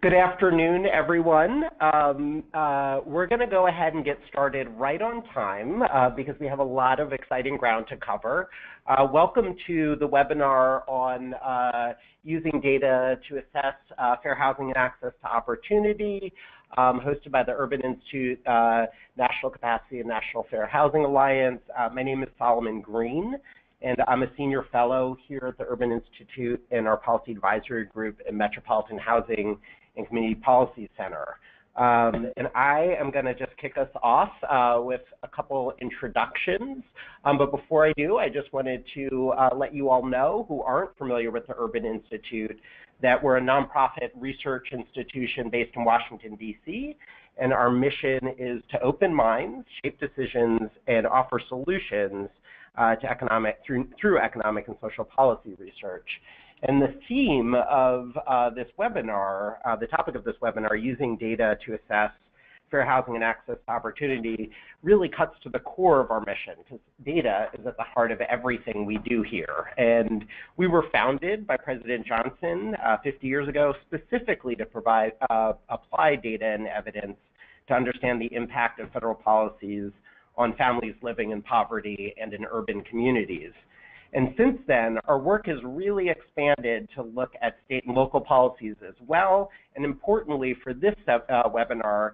Good afternoon, everyone. We're going to go ahead and get started right on time because we have a lot of exciting ground to cover. Welcome to the webinar on using data to assess fair housing and access to opportunity, hosted by the Urban Institute, National Capacity and National Fair Housing Alliance. My name is Solomon Green, and I'm a senior fellow here at the Urban Institute in our policy advisory group in Metropolitan Housing and Community Policy Center. And I am going to just kick us off with a couple introductions. But before I do, I just wanted to let you all know who aren't familiar with the Urban Institute that we're a nonprofit research institution based in Washington, D.C., and our mission is to open minds, shape decisions, and offer solutions through economic and social policy research. And the theme of this webinar, the topic of this webinar, using data to assess fair housing and access to opportunity, really cuts to the core of our mission, because data is at the heart of everything we do here. And we were founded by President Johnson 50 years ago specifically to apply data and evidence to understand the impact of federal policies on families living in poverty and in urban communities. And since then, our work has really expanded to look at state and local policies as well, and importantly for this webinar,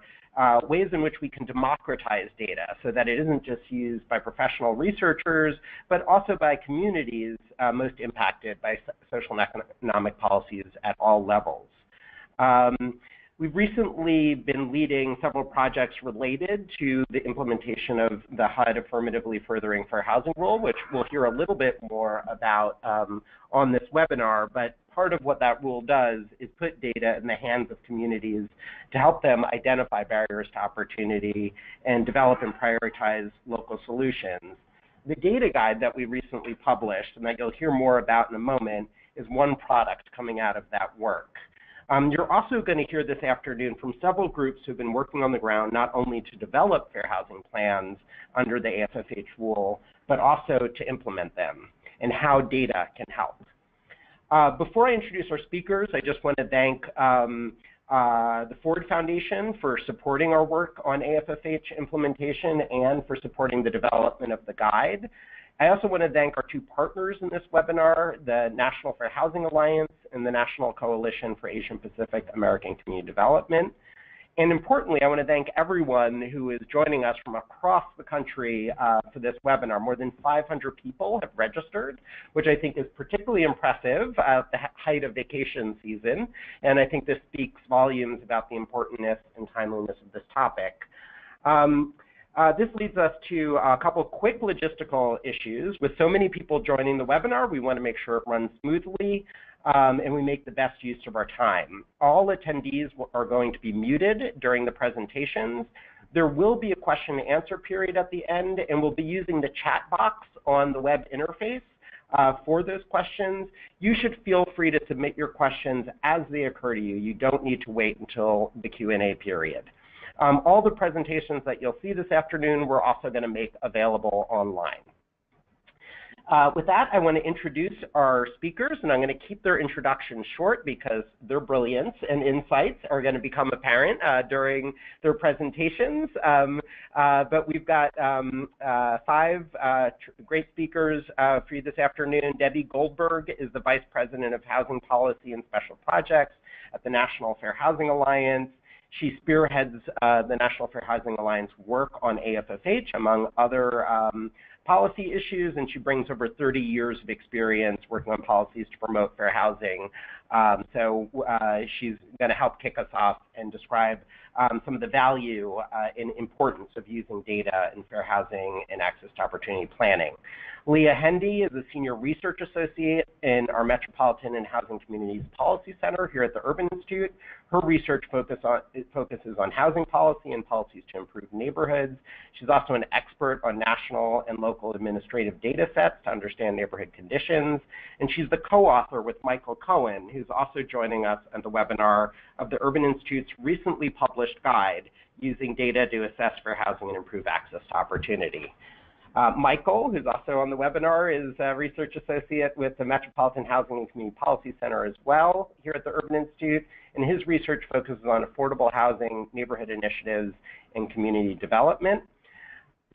ways in which we can democratize data so that it isn't just used by professional researchers, but also by communities most impacted by social and economic policies at all levels. We've recently been leading several projects related to the implementation of the HUD Affirmatively Furthering Fair Housing Rule, which we'll hear a little bit more about on this webinar. But part of what that rule does is put data in the hands of communities to help them identify barriers to opportunity and develop and prioritize local solutions. The data guide that we recently published, and that you'll hear more about in a moment, is one product coming out of that work. You're also going to hear this afternoon from several groups who've been working on the ground not only to develop fair housing plans under the AFFH rule, but also to implement them and how data can help. Before I introduce our speakers, I just want to thank the Ford Foundation for supporting our work on AFFH implementation and for supporting the development of the guide. I also want to thank our two partners in this webinar, the National Fair Housing Alliance and the National Coalition for Asian Pacific American Community Development. And importantly, I want to thank everyone who is joining us from across the country for this webinar. More than 500 people have registered, which I think is particularly impressive at the height of vacation season. And I think this speaks volumes about the importance and timeliness of this topic. This leads us to a couple quick logistical issues. With so many people joining the webinar, we want to make sure it runs smoothly and we make the best use of our time. All attendees are going to be muted during the presentations. There will be a question and answer period at the end, and we'll be using the chat box on the web interface for those questions. You should feel free to submit your questions as they occur to you. You don't need to wait until the Q&A period. All the presentations that you'll see this afternoon, we're also going to make available online. With that, I want to introduce our speakers, and I'm going to keep their introductions short because their brilliance and insights are going to become apparent during their presentations. But we've got five great speakers for you this afternoon. Debbie Goldberg is the Vice President of Housing Policy and Special Projects at the National Fair Housing Alliance. She spearheads the National Fair Housing Alliance work on AFFH, among other policy issues, and she brings over 30 years of experience working on policies to promote fair housing. So she's going to help kick us off and describe some of the value and importance of using data in fair housing and access to opportunity planning. Leah Hendy is a Senior Research Associate in our Metropolitan and Housing Communities Policy Center here at the Urban Institute. Her research focuses on housing policy and policies to improve neighborhoods. She's also an expert on national and local administrative data sets to understand neighborhood conditions. And she's the co-author with Michael Cohen, who's also joining us on the webinar, of the Urban Institute's recently published guide, Using Data to Assess Fair Housing and Improve Access to Opportunity. Michael, who's also on the webinar, is a research associate with the Metropolitan Housing and Community Policy Center as well here at the Urban Institute, and his research focuses on affordable housing, neighborhood initiatives, and community development.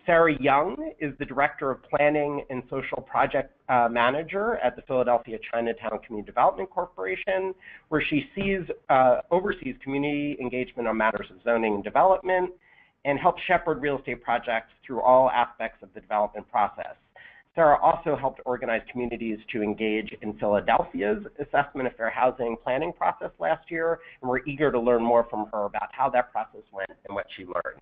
Sarah Young is the Director of Planning and Social Project Manager at the Philadelphia Chinatown Community Development Corporation, where she oversees community engagement on matters of zoning and development and helps shepherd real estate projects through all aspects of the development process. Sarah also helped organize communities to engage in Philadelphia's assessment of fair housing planning process last year, and we're eager to learn more from her about how that process went and what she learned.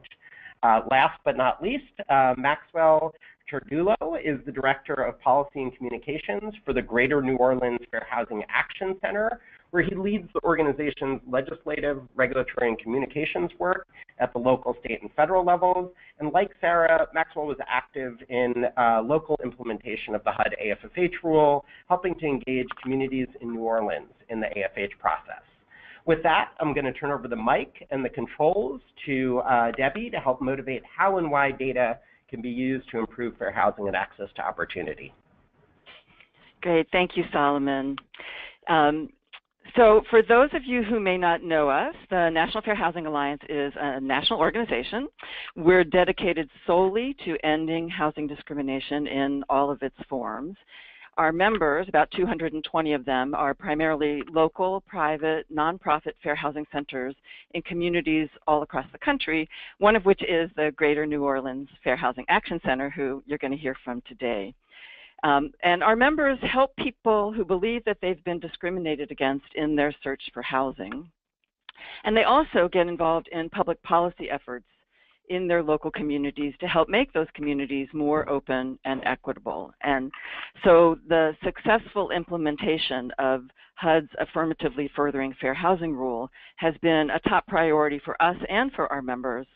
Last but not least, Maxwell Chergulo is the Director of Policy and Communications for the Greater New Orleans Fair Housing Action Center, where he leads the organization's legislative, regulatory, and communications work at the local, state, and federal levels. And like Sarah, Maxwell was active in local implementation of the HUD AFFH rule, helping to engage communities in New Orleans in the AFH process. With that, I'm going to turn over the mic and the controls to Debbie to help motivate how and why data can be used to improve fair housing and access to opportunity. Great, thank you, Solomon. So for those of you who may not know us, the National Fair Housing Alliance is a national organization. We're dedicated solely to ending housing discrimination in all of its forms. Our members, about 220 of them, are primarily local, private, nonprofit fair housing centers in communities all across the country, one of which is the Greater New Orleans Fair Housing Action Center, who you're going to hear from today. And our members help people who believe that they've been discriminated against in their search for housing. And they also get involved in public policy efforts in their local communities to help make those communities more open and equitable. And so the successful implementation of HUD's affirmatively furthering fair housing rule has been a top priority for us and for our members.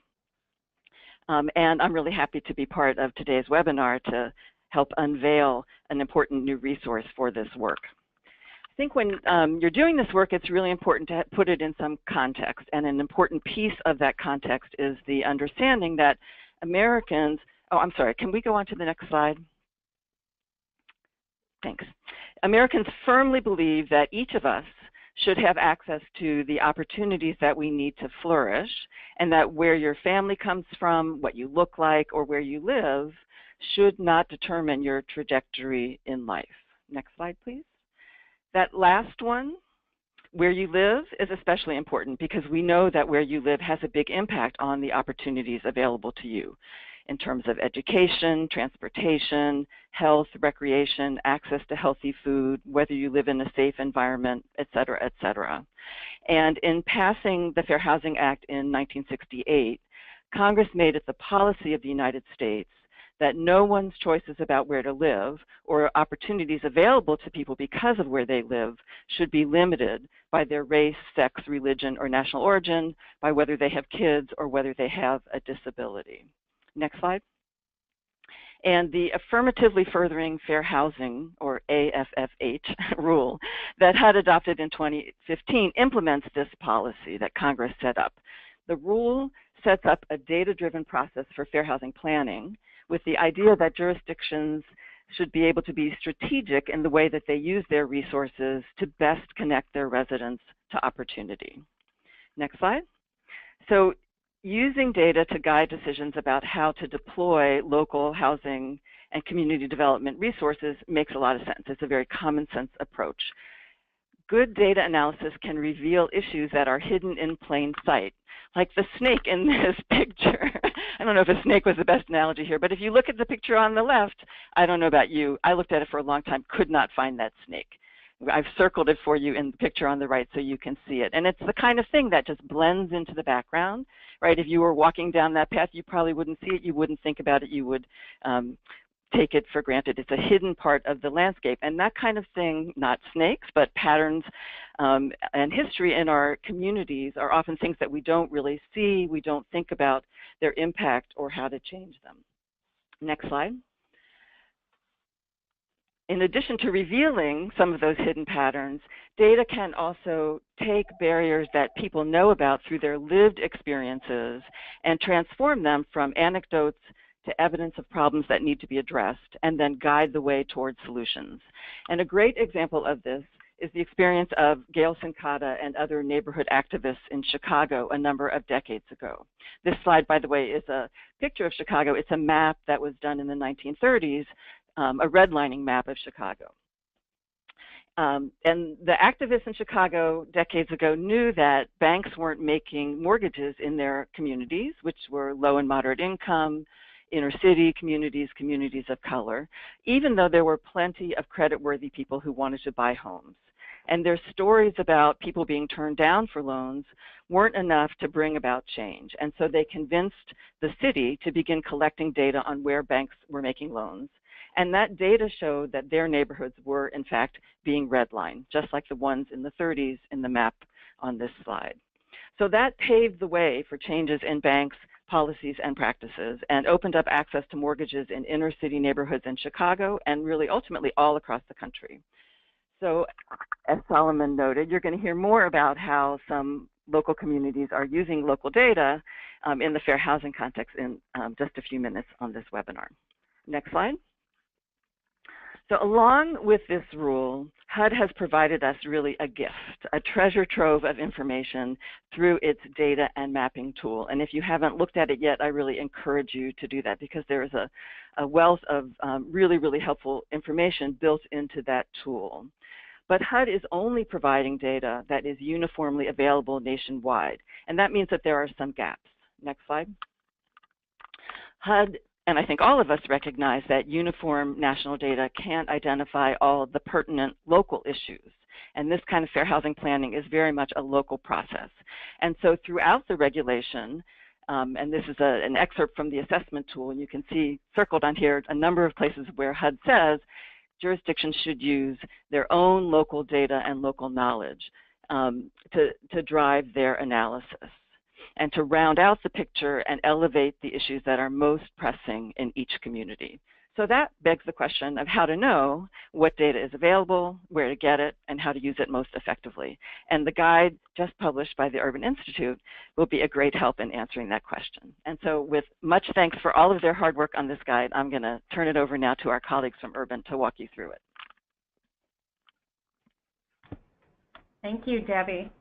And I'm really happy to be part of today's webinar to help unveil an important new resource for this work. I think when you're doing this work, it's really important to put it in some context, and an important piece of that context is the understanding that Americans, oh, I'm sorry, can we go on to the next slide? Thanks. Americans firmly believe that each of us should have access to the opportunities that we need to flourish, and that where your family comes from, what you look like, or where you live should not determine your trajectory in life. Next slide, please. That last one, where you live, is especially important because we know that where you live has a big impact on the opportunities available to you in terms of education, transportation, health, recreation, access to healthy food, whether you live in a safe environment, et cetera, et cetera. And in passing the Fair Housing Act in 1968, Congress made it the policy of the United States that no one's choices about where to live or opportunities available to people because of where they live should be limited by their race, sex, religion, or national origin, by whether they have kids or whether they have a disability. Next slide. And the Affirmatively Furthering Fair Housing, or AFFH, rule that HUD adopted in 2015 implements this policy that Congress set up. The rule sets up a data-driven process for fair housing planning, with the idea that jurisdictions should be able to be strategic in the way that they use their resources to best connect their residents to opportunity. Next slide. So using data to guide decisions about how to deploy local housing and community development resources makes a lot of sense. It's a very common sense approach. Good data analysis can reveal issues that are hidden in plain sight, like the snake in this picture. I don't know if a snake was the best analogy here, but if you look at the picture on the left, I don't know about you, I looked at it for a long time, could not find that snake. I've circled it for you in the picture on the right so you can see it. And it's the kind of thing that just blends into the background, right? If you were walking down that path, you probably wouldn't see it, you wouldn't think about it, you would take it for granted. It's a hidden part of the landscape. And that kind of thing, not snakes, but patterns and history in our communities are often things that we don't really see, we don't think about their impact or how to change them. Next slide. In addition to revealing some of those hidden patterns, data can also take barriers that people know about through their lived experiences and transform them from anecdotes to evidence of problems that need to be addressed, and then guide the way towards solutions. And a great example of this is the experience of Gail Syncada and other neighborhood activists in Chicago a number of decades ago. This slide, by the way, is a picture of Chicago. It's a map that was done in the 1930s, a redlining map of Chicago. And the activists in Chicago decades ago knew that banks weren't making mortgages in their communities, which were low and moderate income, inner city communities, communities of color, even though there were plenty of credit-worthy people who wanted to buy homes. And their stories about people being turned down for loans weren't enough to bring about change. And so they convinced the city to begin collecting data on where banks were making loans. And that data showed that their neighborhoods were, in fact, being redlined, just like the ones in the 30s in the map on this slide. So that paved the way for changes in banks, policies, and practices, and opened up access to mortgages in inner city neighborhoods in Chicago, and really ultimately all across the country. So as Solomon noted, you're going to hear more about how some local communities are using local data in the fair housing context in just a few minutes on this webinar. Next slide. So along with this rule, HUD has provided us really a gift, a treasure trove of information through its data and mapping tool. And if you haven't looked at it yet, I really encourage you to do that, because there is a wealth of really, really helpful information built into that tool. But HUD is only providing data that is uniformly available nationwide. And that means that there are some gaps. Next slide. HUD, and I think all of us recognize that uniform national data can't identify all of the pertinent local issues. And this kind of fair housing planning is very much a local process. And so throughout the regulation, and this is an excerpt from the assessment tool, and you can see circled on here a number of places where HUD says jurisdictions should use their own local data and local knowledge to drive their analysis, and to round out the picture and elevate the issues that are most pressing in each community. So that begs the question of how to know what data is available, where to get it, and how to use it most effectively. And the guide just published by the Urban Institute will be a great help in answering that question. And so with much thanks for all of their hard work on this guide, I'm going to turn it over now to our colleagues from Urban to walk you through it. Thank you, Debbie.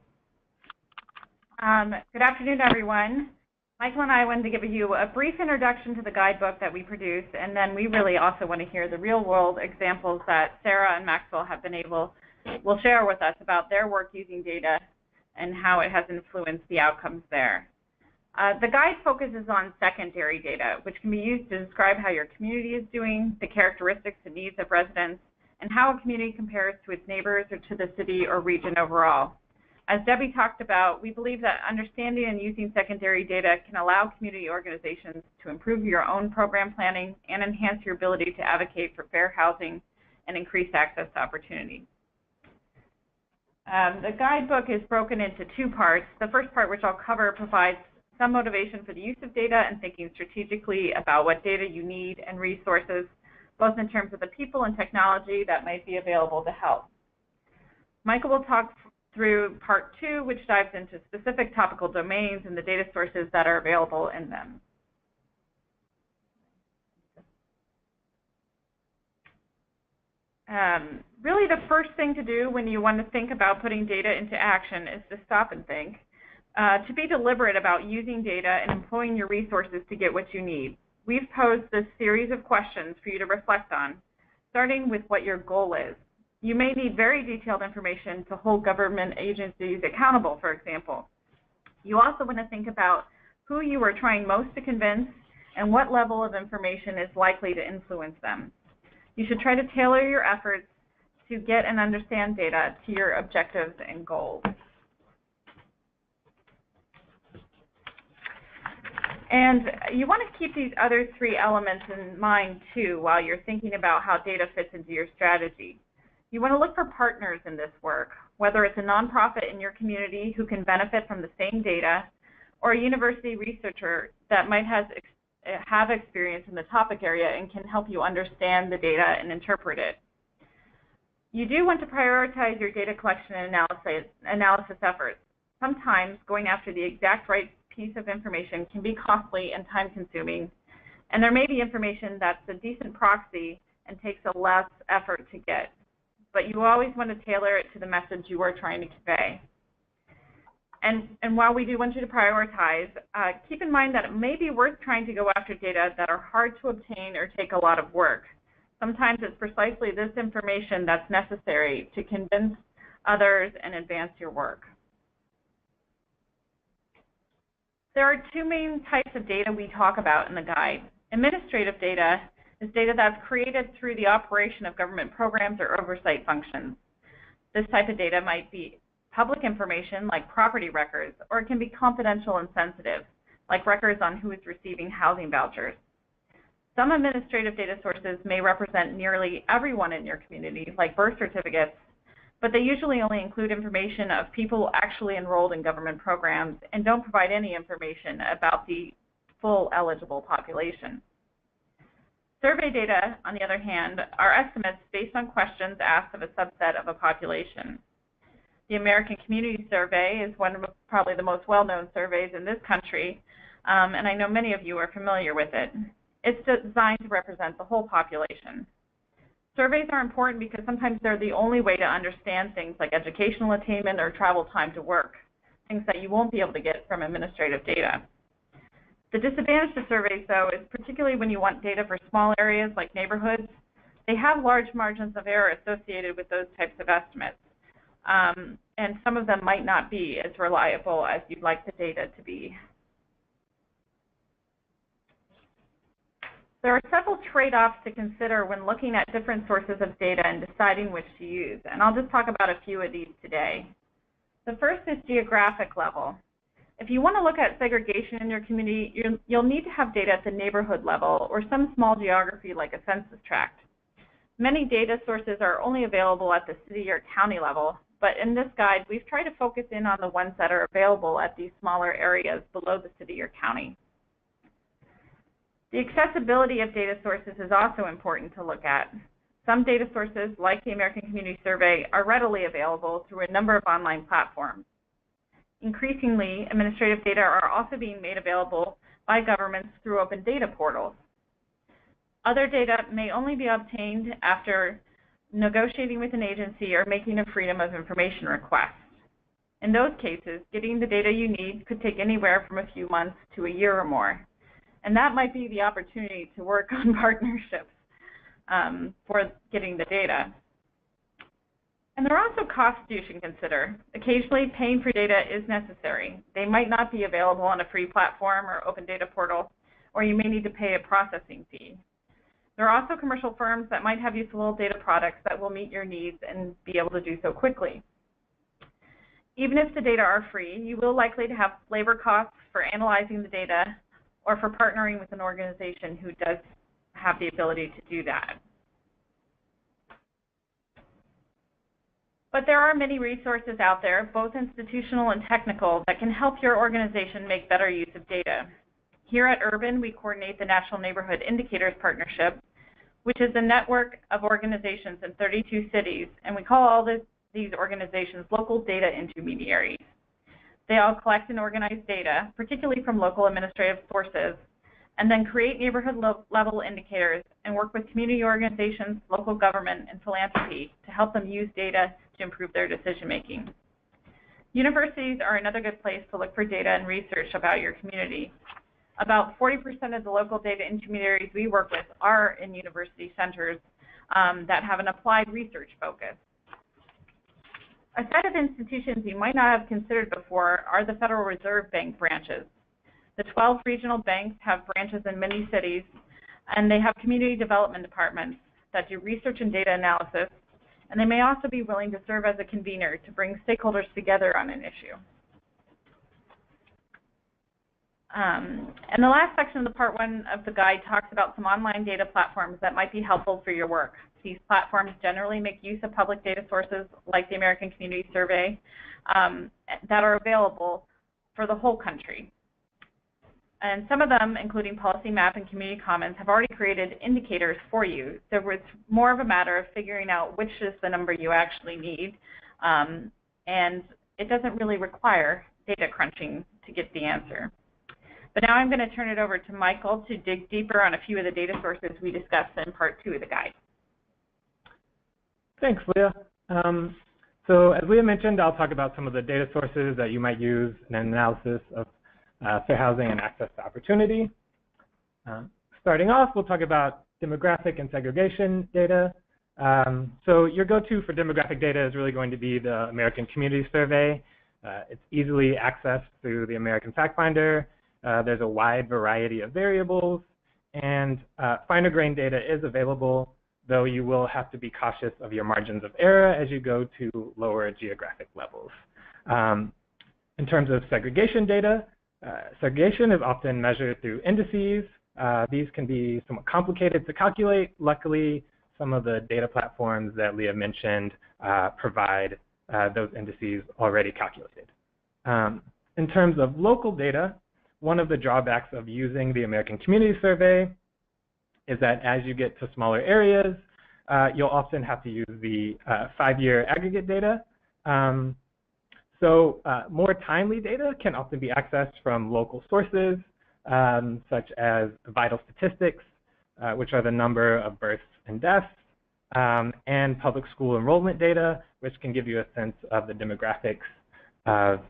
Good afternoon, everyone. Michael and I wanted to give you a brief introduction to the guidebook that we produced, and then we really also want to hear the real-world examples that Sarah and Maxwell will share with us about their work using data and how it has influenced the outcomes there. The guide focuses on secondary data, which can be used to describe how your community is doing, the characteristics and needs of residents, and how a community compares to its neighbors or to the city or region overall. As Debbie talked about, we believe that understanding and using secondary data can allow community organizations to improve your own program planning and enhance your ability to advocate for fair housing and increased access to opportunity. The guidebook is broken into two parts. The first part, which I'll cover, provides some motivation for the use of data and thinking strategically about what data you need and resources, both in terms of the people and technology that might be available to help. Michael will talk through part two, which dives into specific topical domains and the data sources that are available in them. Really, the first thing to do when you want to think about putting data into action is to stop and think, to be deliberate about using data and employing your resources to get what you need. We've posed this series of questions for you to reflect on, starting with what your goal is. You may need very detailed information to hold government agencies accountable, for example. You also want to think about who you are trying most to convince and what level of information is likely to influence them. You should try to tailor your efforts to get and understand data to your objectives and goals. And you want to keep these other three elements in mind, too, while you're thinking about how data fits into your strategy. You want to look for partners in this work, whether it's a nonprofit in your community who can benefit from the same data, or a university researcher that might have experience in the topic area and can help you understand the data and interpret it. You do want to prioritize your data collection and analysis efforts. Sometimes going after the exact right piece of information can be costly and time-consuming, And there may be information that's a decent proxy and takes a less effort to get, but you always want to tailor it to the message you are trying to convey. And while we do want you to prioritize, keep in mind that it may be worth trying to go after data that are hard to obtain or take a lot of work. Sometimes it's precisely this information that's necessary to convince others and advance your work. There are two main types of data we talk about in the guide. Administrative data is data that's created through the operation of government programs or oversight functions. This type of data might be public information like property records, or it can be confidential and sensitive, like records on who is receiving housing vouchers. Some administrative data sources may represent nearly everyone in your community, like birth certificates, but they usually only include information of people actually enrolled in government programs and don't provide any information about the full eligible population. Survey data, on the other hand, are estimates based on questions asked of a subset of a population. The American Community Survey is one of probably the most well-known surveys in this country, and I know many of you are familiar with it. It's designed to represent the whole population. Surveys are important because sometimes they're the only way to understand things like educational attainment or travel time to work, things that you won't be able to get from administrative data. The disadvantage to surveys, though, is particularly when you want data for small areas like neighborhoods, they have large margins of error associated with those types of estimates. And some of them might not be as reliable as you'd like the data to be. There are several trade-offs to consider when looking at different sources of data and deciding which to use, and I'll just talk about a few of these today. The first is geographic level. If you want to look at segregation in your community, you'll need to have data at the neighborhood level or some small geography like a census tract. Many data sources are only available at the city or county level, but in this guide, we've tried to focus in on the ones that are available at these smaller areas below the city or county. The accessibility of data sources is also important to look at. Some data sources, like the American Community Survey, are readily available through a number of online platforms. Increasingly, administrative data are also being made available by governments through open data portals. Other data may only be obtained after negotiating with an agency or making a Freedom of Information request. In those cases, getting the data you need could take anywhere from a few months to a year or more. And that might be the opportunity to work on partnerships for getting the data. And there are also costs you should consider. Occasionally, paying for data is necessary. They might not be available on a free platform or open data portal, or you may need to pay a processing fee. There are also commercial firms that might have useful data products that will meet your needs and be able to do so quickly. Even if the data are free, you will likely to have labor costs for analyzing the data or for partnering with an organization who does have the ability to do that. But there are many resources out there, both institutional and technical, that can help your organization make better use of data. Here at Urban, we coordinate the National Neighborhood Indicators Partnership, which is a network of organizations in 32 cities, and we call all these organizations local data intermediaries. They all collect and organize data, particularly from local administrative sources, and then create neighborhood-level indicators and work with community organizations, local government, and philanthropy to help them use data to improve their decision-making. Universities are another good place to look for data and research about your community. About 40% of the local data intermediaries we work with are in university centers that have an applied research focus. A set of institutions you might not have considered before are the Federal Reserve Bank branches. The 12 regional banks have branches in many cities, and they have community development departments that do research and data analysis, and they may also be willing to serve as a convener to bring stakeholders together on an issue. And the last section of the part one of the guide talks about some online data platforms that might be helpful for your work. These platforms generally make use of public data sources like the American Community Survey that are available for the whole country. And some of them, including Policy Map and Community Commons, have already created indicators for you. So it's more of a matter of figuring out which is the number you actually need. And it doesn't really require data crunching to get the answer. But now I'm going to turn it over to Michael to dig deeper on a few of the data sources we discussed in part 2 of the guide. Thanks, Leah. So as Leah mentioned, I'll talk about some of the data sources that you might use in an analysis of fair housing and access to opportunity. Starting off, we'll talk about demographic and segregation data. So your go-to for demographic data is really going to be the American Community Survey. It's easily accessed through the American Fact Finder. There's a wide variety of variables, and finer grain data is available, though you will have to be cautious of your margins of error as you go to lower geographic levels. In terms of segregation data, segregation is often measured through indices. These can be somewhat complicated to calculate. Luckily, some of the data platforms that Leah mentioned provide those indices already calculated. In terms of local data, one of the drawbacks of using the American Community Survey is that as you get to smaller areas, you'll often have to use the 5-year aggregate data. So more timely data can often be accessed from local sources, such as vital statistics, which are the number of births and deaths, and public school enrollment data, which can give you a sense of the demographics of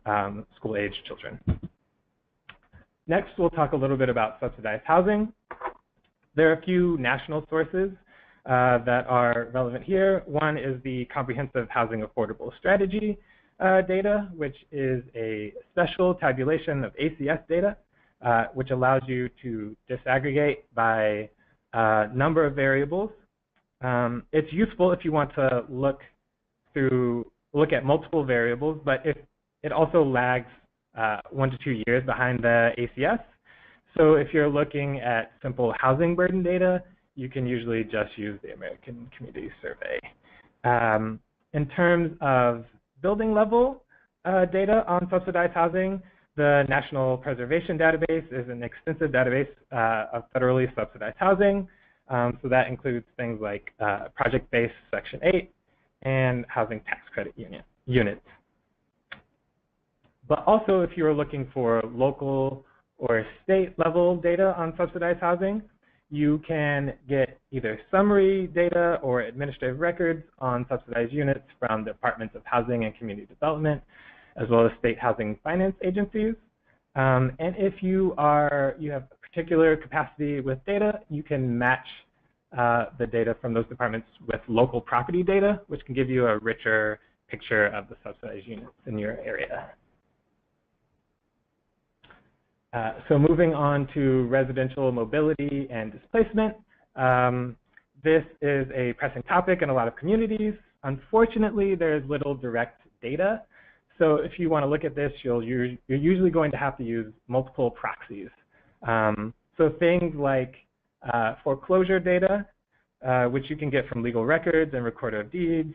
school-age children. Next, we'll talk a little bit about subsidized housing. There are a few national sources that are relevant here. One is the Comprehensive Housing Affordable Strategy data, which is a special tabulation of ACS data, which allows you to disaggregate by number of variables. It's useful if you want to look at multiple variables, but it also lags 1 to 2 years behind the ACS. So if you're looking at simple housing burden data, you can usually just use the American Community Survey. In terms of building level data on subsidized housing, the National Preservation Database is an extensive database of federally subsidized housing. So that includes things like project-based Section 8 and housing tax credit units. But also, if you're looking for local or state level data on subsidized housing, you can get either summary data or administrative records on subsidized units from the Departments of Housing and Community Development, as well as state housing finance agencies. And if you have a particular capacity with data, you can match the data from those departments with local property data, which can give you a richer picture of the subsidized units in your area. So moving on to residential mobility and displacement. This is a pressing topic in a lot of communities. Unfortunately, there's little direct data. So if you want to look at this, you're usually going to have to use multiple proxies. So things like foreclosure data, which you can get from legal records and recorder of deeds,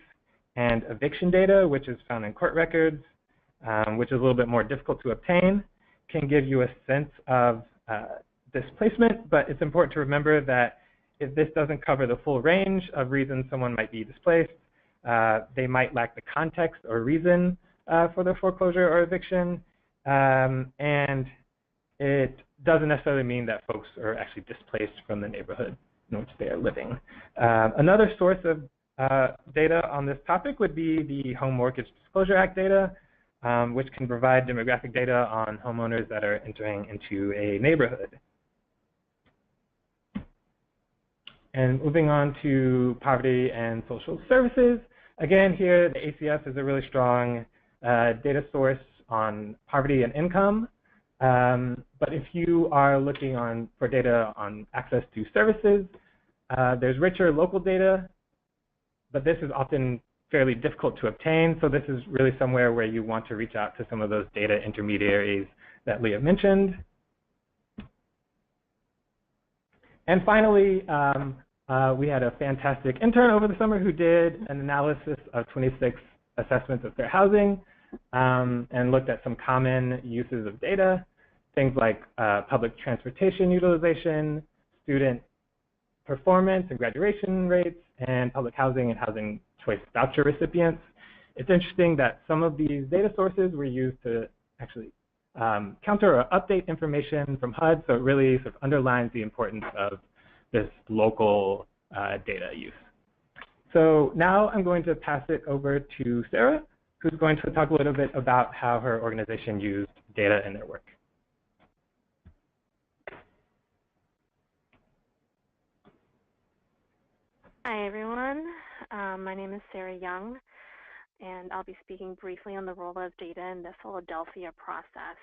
and eviction data, which is found in court records, which is a little bit more difficult to obtain, can give you a sense of displacement, but it's important to remember that if this doesn't cover the full range of reasons someone might be displaced, they might lack the context or reason for their foreclosure or eviction, and it doesn't necessarily mean that folks are actually displaced from the neighborhood in which they are living. Another source of data on this topic would be the Home Mortgage Disclosure Act data, which can provide demographic data on homeowners that are entering into a neighborhood. And moving on to poverty and social services. Again, here the ACS is a really strong data source on poverty and income. But if you are looking for data on access to services, there's richer local data, but this is often fairly difficult to obtain. So this is really somewhere where you want to reach out to some of those data intermediaries that Leah mentioned. And finally, we had a fantastic intern over the summer who did an analysis of 26 assessments of fair housing and looked at some common uses of data, things like public transportation utilization, student performance and graduation rates, and public housing and housing choice voucher recipients. It's interesting that some of these data sources were used to actually counter or update information from HUD, so it really sort of underlines the importance of this local data use. So now I'm going to pass it over to Sarah, who's going to talk a little bit about how her organization used data in their work. Hi, everyone. My name is Sarah Young, and I'll be speaking briefly on the role of data in the Philadelphia process.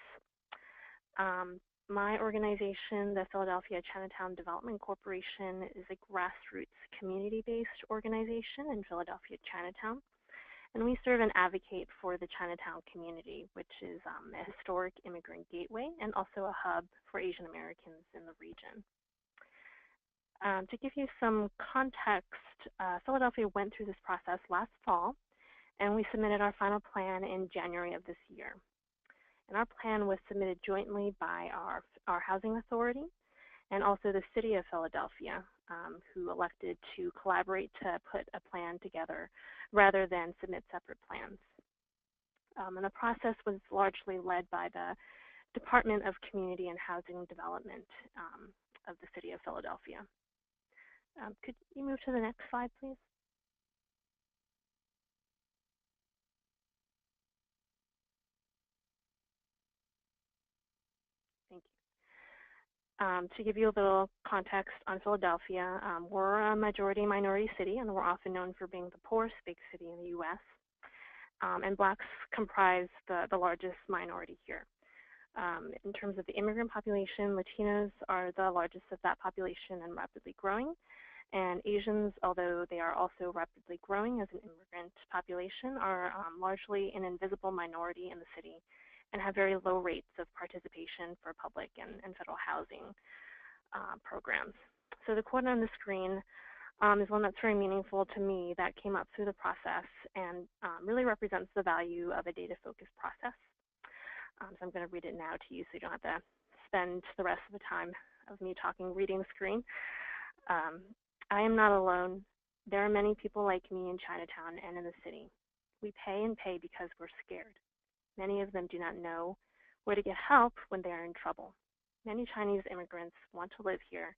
My organization, the Philadelphia Chinatown Development Corporation, is a grassroots community-based organization in Philadelphia Chinatown, and we serve and advocate for the Chinatown community, which is a historic immigrant gateway and also a hub for Asian Americans in the region. To give you some context, Philadelphia went through this process last fall, and we submitted our final plan in January of this year. And our plan was submitted jointly by our housing authority and also the city of Philadelphia, who elected to collaborate to put a plan together rather than submit separate plans. And the process was largely led by the Department of Community and Housing Development of the city of Philadelphia. Could you move to the next slide, please? Thank you. To give you a little context on Philadelphia, we're a majority minority city, and we're often known for being the poorest big city in the U.S. And Blacks comprise the largest minority here. In terms of the immigrant population, Latinos are the largest of that population and rapidly growing. And Asians, although they are also rapidly growing as an immigrant population, are largely an invisible minority in the city and have very low rates of participation for public and federal housing programs. So the quote on the screen is one that's very meaningful to me that came up through the process and really represents the value of a data-focused process. So I'm going to read it now to you so you don't have to spend the rest of the time of me talking reading the screen. I am not alone. There are many people like me in Chinatown and in the city. We pay and pay because we're scared. Many of them do not know where to get help when they are in trouble. Many Chinese immigrants want to live here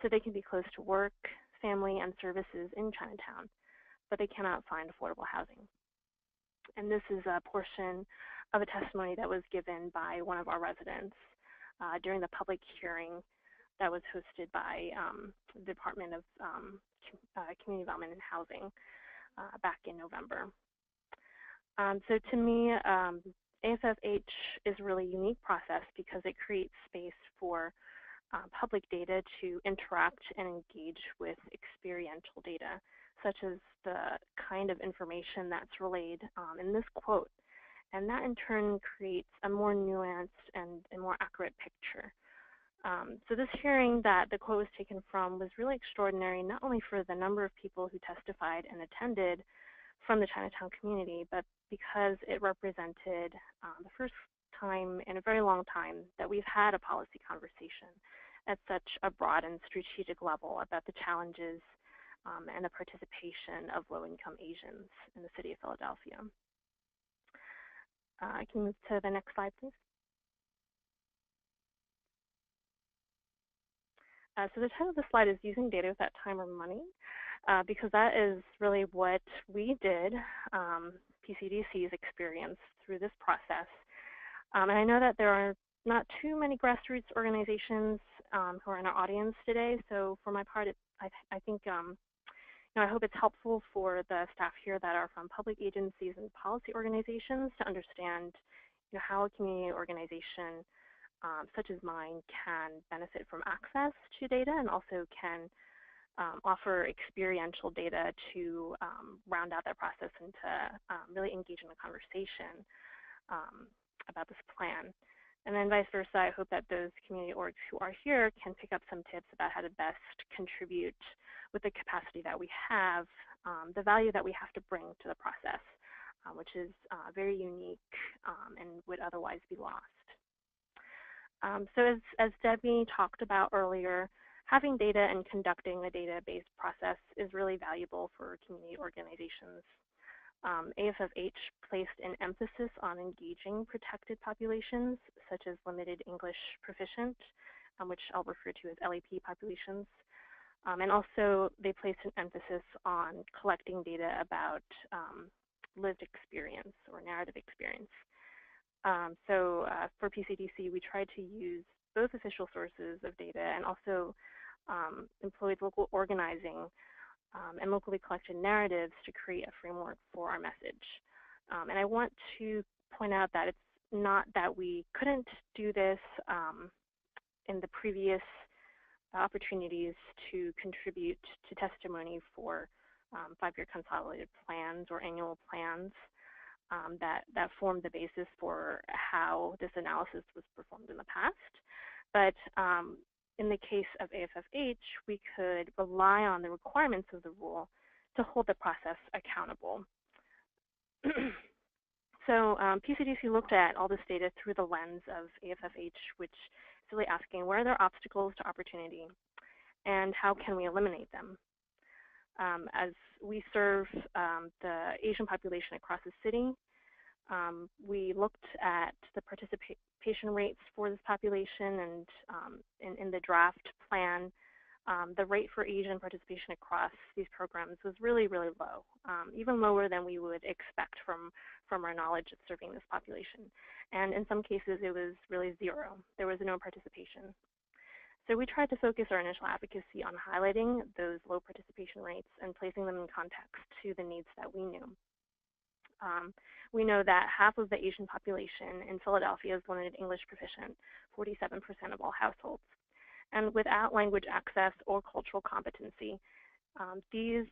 so they can be close to work, family, and services in Chinatown, but they cannot find affordable housing. And this is a portion of a testimony that was given by one of our residents during the public hearing that was hosted by the Department of Community Development and Housing back in November. So to me, AFFH is a really unique process because it creates space for public data to interact and engage with experiential data, such as the kind of information that's relayed in this quote. And that in turn creates a more nuanced and a more accurate picture. So this hearing that the quote was taken from was really extraordinary, not only for the number of people who testified and attended from the Chinatown community, but because it represented the first time in a very long time that we've had a policy conversation at such a broad and strategic level about the challenges and the participation of low-income Asians in the city of Philadelphia. I can move to the next slide, please. So the title of the slide is Using Data Without Time or Money, because that is really what we did, PCDC's experience through this process. And I know that there are not too many grassroots organizations who are in our audience today. So for my part, I think, I hope it's helpful for the staff here that are from public agencies and policy organizations to understand how a community organization such as mine can benefit from access to data and also can offer experiential data to round out that process and to really engage in a conversation about this plan. And then vice versa, I hope that those community orgs who are here can pick up some tips about how to best contribute with the capacity that we have, the value that we have to bring to the process, which is very unique and would otherwise be lost. So as Debbie talked about earlier, having data and conducting a data-based process is really valuable for community organizations. AFFH placed an emphasis on engaging protected populations, such as limited English proficient, which I'll refer to as LEP populations. And also, they placed an emphasis on collecting data about lived experience or narrative experience. For PCDC, we tried to use both official sources of data and also employed local organizing and locally collected narratives to create a framework for our message. And I want to point out that it's not that we couldn't do this in the previous opportunities to contribute to testimony for 5-year consolidated plans or annual plans that formed the basis for how this analysis was performed in the past. But in the case of AFFH, we could rely on the requirements of the rule to hold the process accountable. PCDC looked at all this data through the lens of AFFH, which is really asking where are there obstacles to opportunity and how can we eliminate them? As we serve the Asian population across the city, we looked at the participation rates for this population, and in the draft plan, the rate for Asian participation across these programs was really, really low, even lower than we would expect from our knowledge of serving this population. And in some cases, it was really zero. There was no participation. So we tried to focus our initial advocacy on highlighting those low participation rates and placing them in context to the needs that we knew. We know that half of the Asian population in Philadelphia is limited English proficient, 47% of all households. And without language access or cultural competency, these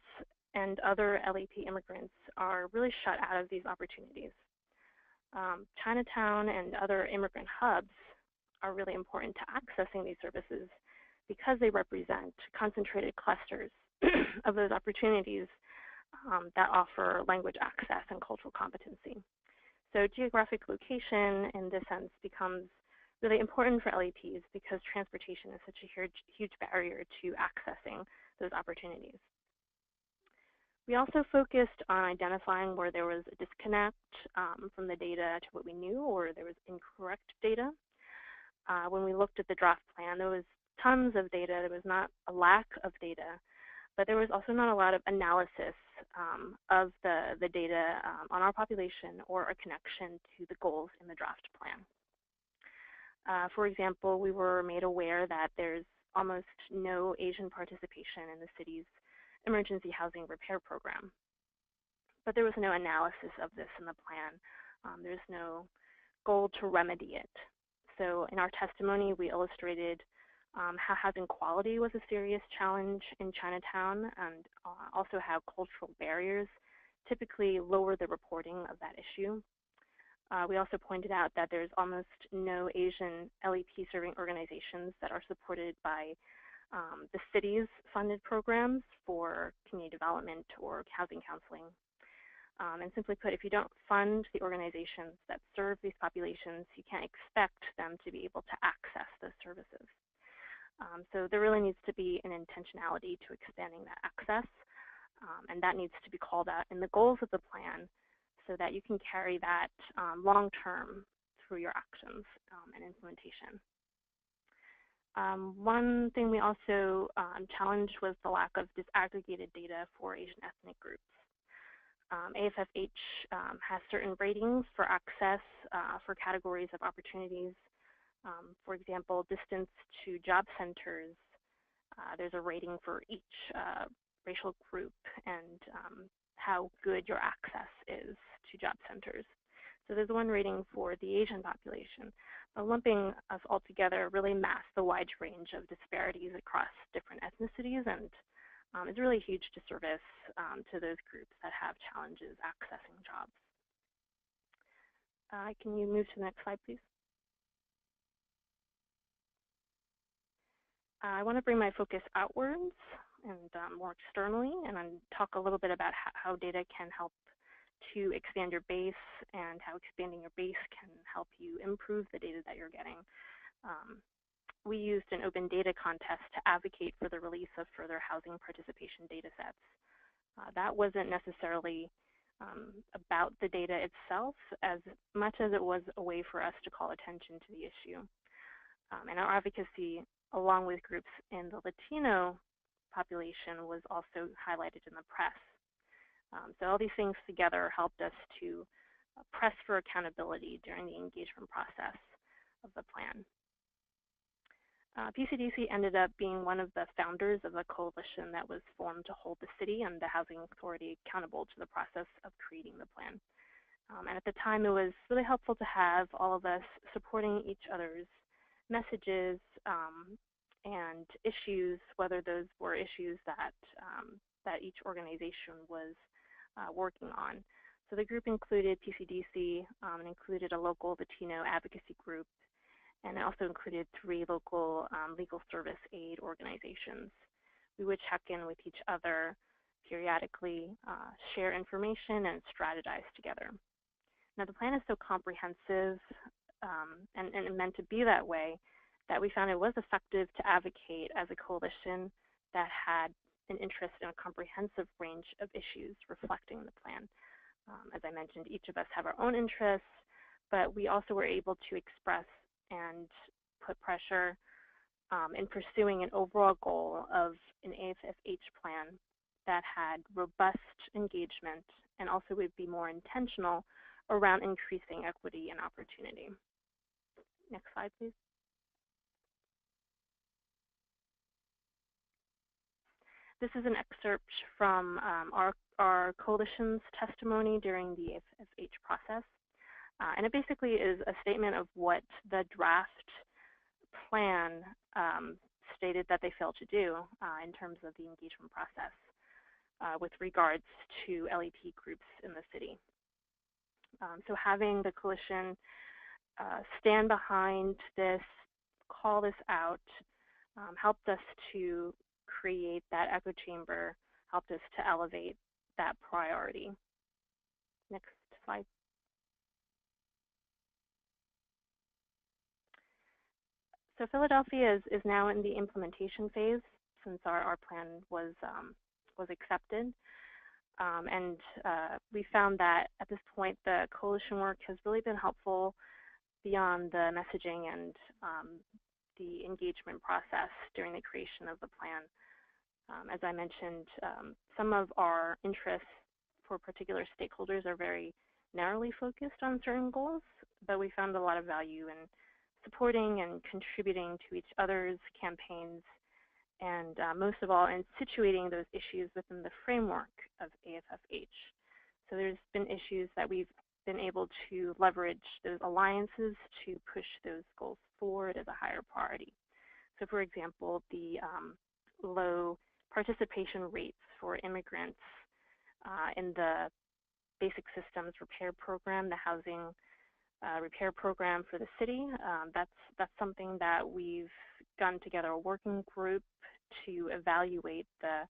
and other LEP immigrants are really shut out of these opportunities. Chinatown and other immigrant hubs are really important to accessing these services because they represent concentrated clusters of those opportunities that offer language access and cultural competency. So geographic location in this sense becomes really important for LEPs because transportation is such a huge barrier to accessing those opportunities. We also focused on identifying where there was a disconnect from the data to what we knew, or there was incorrect data. When we looked at the draft plan, there was tons of data. There was not a lack of data, but there was also not a lot of analysis of the data on our population or a connection to the goals in the draft plan. For example, we were made aware that there's almost no Asian participation in the city's emergency housing repair program. But there was no analysis of this in the plan. There's no goal to remedy it. So in our testimony, we illustrated how housing quality was a serious challenge in Chinatown, and also how cultural barriers typically lower the reporting of that issue. We also pointed out that there's almost no Asian LEP serving organizations that are supported by the city's funded programs for community development or housing counseling. And simply put, if you don't fund the organizations that serve these populations, you can't expect them to be able to access those services. So there really needs to be an intentionality to expanding that access, and that needs to be called out in the goals of the plan so that you can carry that long-term through your actions and implementation. One thing we also challenged was the lack of disaggregated data for Asian ethnic groups. AFFH has certain ratings for access for categories of opportunities. For example, distance to job centers, there's a rating for each racial group and how good your access is to job centers. So there's one rating for the Asian population. But lumping us all together really masks the wide range of disparities across different ethnicities, and is really a huge disservice to those groups that have challenges accessing jobs. Can you move to the next slide, please? I want to bring my focus outwards and more externally, and then talk a little bit about how data can help to expand your base and how expanding your base can help you improve the data that you're getting. We used an open data contest to advocate for the release of further housing participation data sets. That wasn't necessarily about the data itself as much as it was a way for us to call attention to the issue. And our advocacy, along with groups in the Latino population, was also highlighted in the press. So all these things together helped us to press for accountability during the engagement process of the plan. PCDC ended up being one of the founders of a coalition that was formed to hold the city and the Housing Authority accountable to the process of creating the plan. And at the time, it was really helpful to have all of us supporting each other's messages and issues, whether those were issues that, that each organization was working on. So the group included PCDC, and included a local Latino advocacy group, and it also included 3 local legal service aid organizations. We would check in with each other periodically, share information, and strategize together. Now, the plan is so comprehensive and meant to be that way that we found it was effective to advocate as a coalition that had an interest in a comprehensive range of issues reflecting the plan. As I mentioned, each of us have our own interests, but we also were able to express and put pressure in pursuing an overall goal of an AFFH plan that had robust engagement and also would be more intentional around increasing equity and opportunity. Next slide, please. This is an excerpt from our coalition's testimony during the AFFH process. And it basically is a statement of what the draft plan stated that they failed to do in terms of the engagement process with regards to LEP groups in the city. So having the coalition stand behind this, call this out, helped us to create that echo chamber, helped us to elevate that priority. Next slide. So Philadelphia is now in the implementation phase since our plan was accepted. And we found that at this point, the coalition work has really been helpful beyond the messaging and the engagement process during the creation of the plan. As I mentioned, some of our interests for particular stakeholders are very narrowly focused on certain goals, but we found a lot of value in supporting and contributing to each other's campaigns, and most of all, in situating those issues within the framework of AFFH. So there's been issues that we've been able to leverage those alliances to push those goals forward as a higher priority. So for example, the low participation rates for immigrants in the Basic Systems Repair Program, the housing repair program for the city. That's something that we've gotten together a working group to evaluate the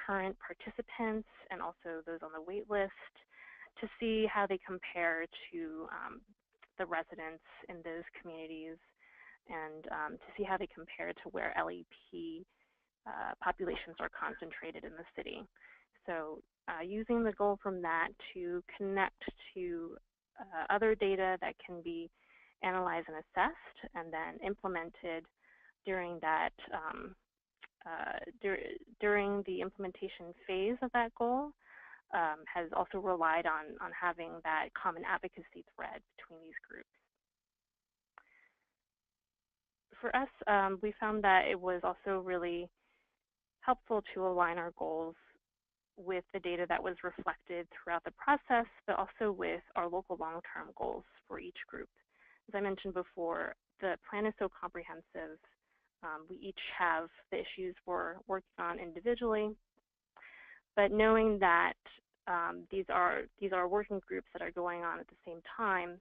current participants and also those on the wait list to see how they compare to the residents in those communities and to see how they compare to where LEP populations are concentrated in the city. So using the goal from that to connect to other data that can be analyzed and assessed and then implemented during that during the implementation phase of that goal has also relied on having that common advocacy thread between these groups. For us, we found that it was also really helpful to align our goals with the data that was reflected throughout the process, but also with our local long-term goals for each group. As I mentioned before, the plan is so comprehensive. We each have the issues we're working on individually, but knowing that these are working groups that are going on at the same time,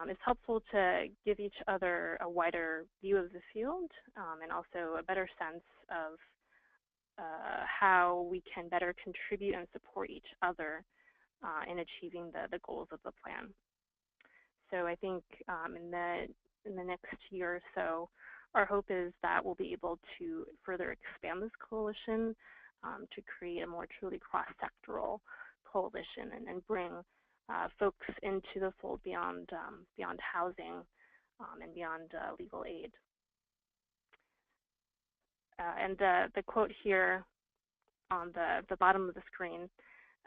it's helpful to give each other a wider view of the field and also a better sense of how we can better contribute and support each other in achieving the goals of the plan. So I think in the next year or so, our hope is that we'll be able to further expand this coalition to create a more truly cross-sectoral coalition and bring folks into the fold beyond housing and beyond legal aid. And the quote here on the bottom of the screen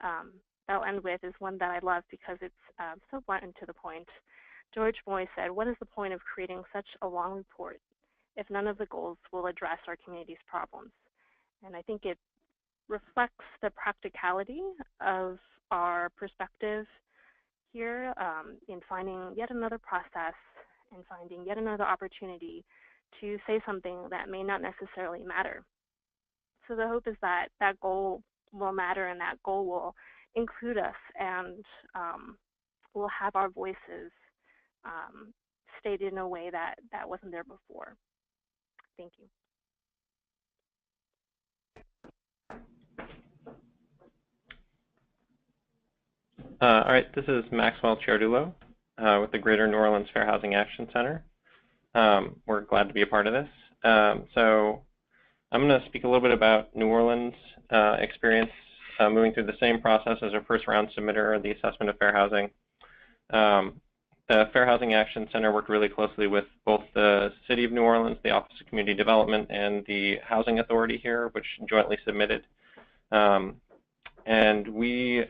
that I'll end with is one that I love because it's so blunt and to the point. George Moy said, "What is the point of creating such a long report if none of the goals will address our community's problems?" And I think it reflects the practicality of our perspective here in finding yet another process and finding yet another opportunity to say something that may not necessarily matter. So the hope is that that goal will matter and that goal will include us and we'll have our voices stated in a way that wasn't there before. Thank you. All right, this is Maxwell Ciardulo with the Greater New Orleans Fair Housing Action Center. We're glad to be a part of this. So I'm going to speak a little bit about New Orleans' experience moving through the same process as our first round submitter, the assessment of fair housing. The Fair Housing Action Center worked really closely with both the City of New Orleans, the Office of Community Development, and the Housing Authority here, which jointly submitted. And we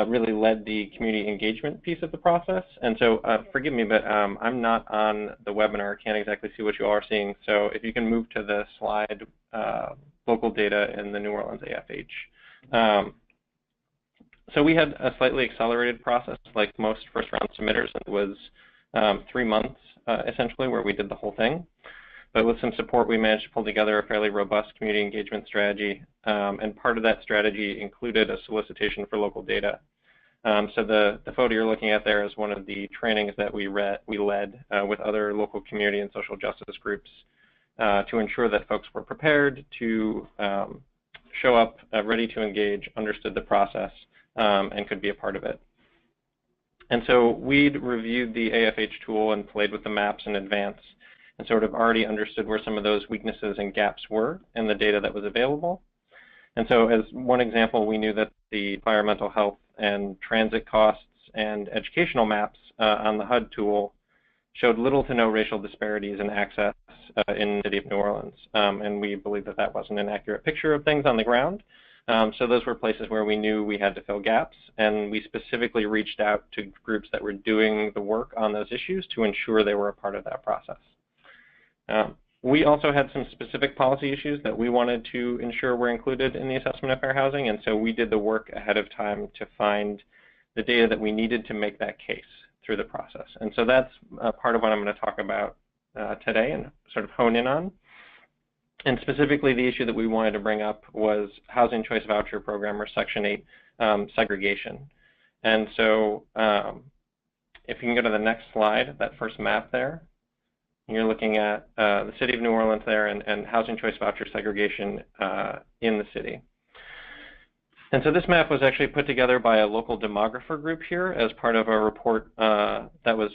really led the community engagement piece of the process. And so forgive me, but I'm not on the webinar. I can't exactly see what you all are seeing. So if you can move to the slide, local data in the New Orleans AFH. So we had a slightly accelerated process like most first round submitters. It was 3 months essentially where we did the whole thing. But with some support, we managed to pull together a fairly robust community engagement strategy. And part of that strategy included a solicitation for local data. So the photo you're looking at there is one of the trainings that we led with other local community and social justice groups to ensure that folks were prepared to show up, ready to engage, understood the process, and could be a part of it. And so we'd reviewed the AFH tool and played with the maps in advance and sort of already understood where some of those weaknesses and gaps were in the data that was available. And so as one example, we knew that the environmental health and transit costs and educational maps on the HUD tool showed little to no racial disparities in access in the City of New Orleans. And we believe that that wasn't an accurate picture of things on the ground. So those were places where we knew we had to fill gaps, and we specifically reached out to groups that were doing the work on those issues to ensure they were a part of that process. We also had some specific policy issues that we wanted to ensure were included in the assessment of fair housing, and so we did the work ahead of time to find the data that we needed to make that case through the process. And so that's part of what I'm going to talk about today and sort of hone in on. And specifically, the issue that we wanted to bring up was Housing Choice Voucher Program, or Section 8 segregation. And so if you can go to the next slide, that first map there, you're looking at the City of New Orleans there and Housing Choice Voucher segregation in the city. And so this map was actually put together by a local demographer group here as part of a report that was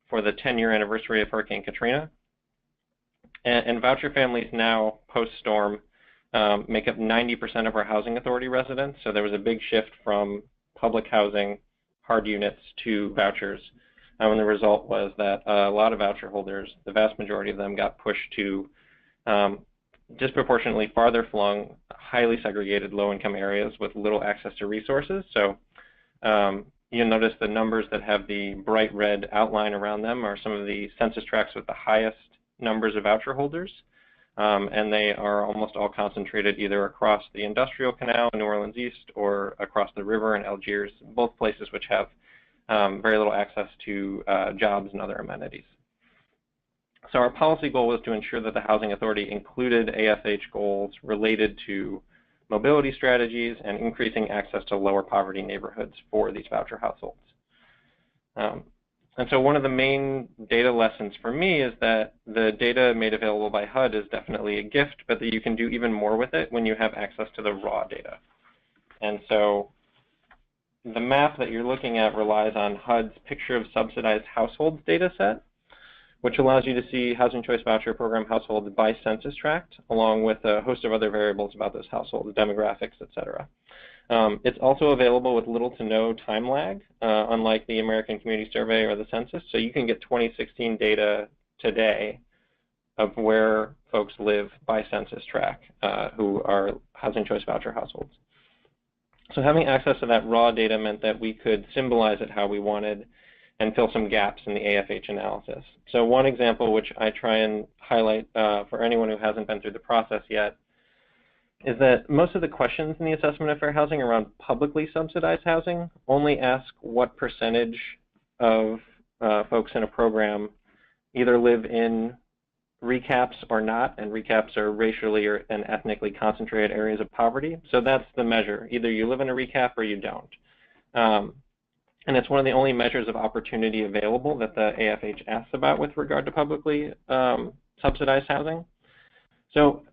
for the 10-year anniversary of Hurricane Katrina. And voucher families now, post-storm, make up 90% of our housing authority residents. So there was a big shift from public housing, hard units, to vouchers. And the result was that a lot of voucher holders, the vast majority of them, got pushed to disproportionately farther flung, highly segregated low-income areas with little access to resources. So you'll notice the numbers that have the bright red outline around them are some of the census tracts with the highest numbers of voucher holders, and they are almost all concentrated either across the Industrial Canal in New Orleans East or across the river in Algiers, both places which have very little access to jobs and other amenities. So our policy goal was to ensure that the Housing Authority included AFH goals related to mobility strategies and increasing access to lower poverty neighborhoods for these voucher households. And so one of the main data lessons for me is that the data made available by HUD is definitely a gift, but that you can do even more with it when you have access to the raw data. And so the map that you're looking at relies on HUD's Picture of Subsidized Households data set, which allows you to see Housing Choice Voucher Program households by census tract, along with a host of other variables about those households, demographics, et cetera. It's also available with little to no time lag, unlike the American Community Survey or the census. So you can get 2016 data today of where folks live by census tract who are housing choice voucher households. So having access to that raw data meant that we could symbolize it how we wanted and fill some gaps in the AFH analysis. So one example, which I try and highlight for anyone who hasn't been through the process yet, is that most of the questions in the assessment of fair housing around publicly subsidized housing only ask what percentage of folks in a program either live in recaps or not, and recaps are racially and ethnically concentrated areas of poverty. So that's the measure. Either you live in a recap or you don't. And it's one of the only measures of opportunity available that the AFH asks about with regard to publicly subsidized housing. So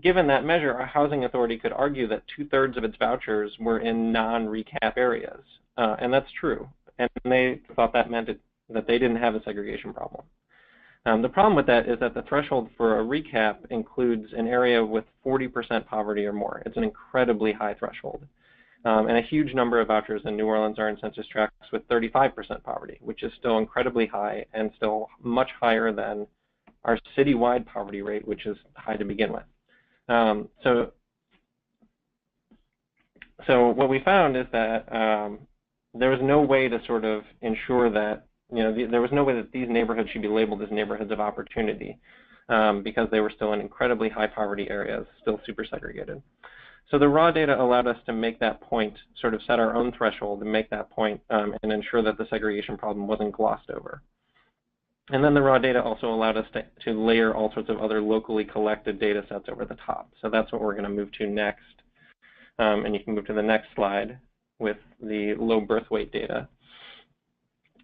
given that measure, our housing authority could argue that 2/3 of its vouchers were in non-recap areas. And that's true. And they thought that meant that they didn't have a segregation problem. The problem with that is that the threshold for a recap includes an area with 40% poverty or more. It's an incredibly high threshold. And a huge number of vouchers in New Orleans are in census tracts with 35% poverty, which is still incredibly high and still much higher than our citywide poverty rate, which is high to begin with. So what we found is that there was no way to sort of ensure that, there was no way that these neighborhoods should be labeled as neighborhoods of opportunity because they were still in incredibly high poverty areas, still super segregated. So the raw data allowed us to make that point, sort of set our own threshold and make that point and ensure that the segregation problem wasn't glossed over. And then the raw data also allowed us to layer all sorts of other locally collected data sets over the top. So that's what we're going to move to next. And you can move to the next slide with the low birth weight data.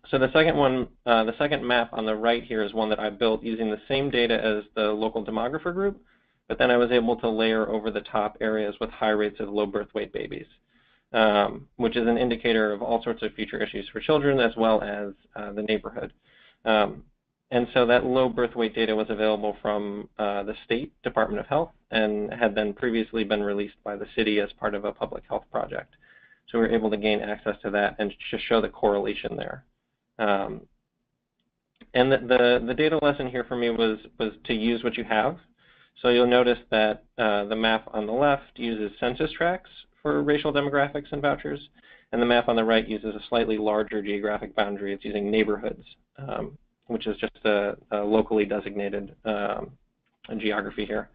So the second one, the second map on the right here is one that I built using the same data as the local demographer group, but then I was able to layer over the top areas with high rates of low birth weight babies, which is an indicator of all sorts of future issues for children as well as the neighborhood. And so that low birth weight data was available from the State Department of Health and had then previously been released by the city as part of a public health project. So we were able to gain access to that and just show the correlation there. And the data lesson here for me was to use what you have. So you'll notice that the map on the left uses census tracts for racial demographics and vouchers, and the map on the right uses a slightly larger geographic boundary. It's using neighborhoods, which is just a locally designated geography here.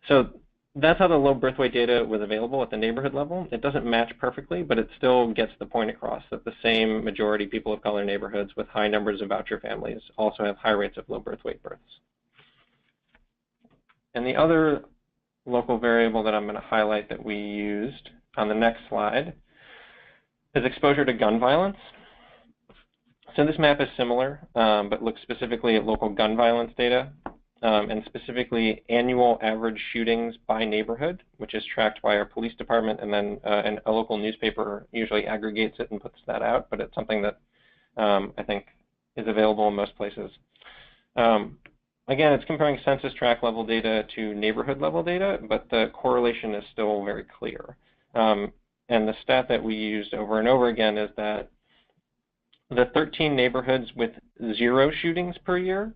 So that's how the low birth weight data was available at the neighborhood level. It doesn't match perfectly, but it still gets the point across that the same majority people of color neighborhoods with high numbers of voucher families also have high rates of low birth weight births. And the other local variable that I'm going to highlight that we used on the next slide is exposure to gun violence. So this map is similar, but looks specifically at local gun violence data, and specifically annual average shootings by neighborhood, which is tracked by our police department, and then a local newspaper usually aggregates it and puts that out, but it's something that I think is available in most places. Again, it's comparing census tract level data to neighborhood level data, but the correlation is still very clear. And the stat that we used over and over again is that the 13 neighborhoods with 0 shootings per year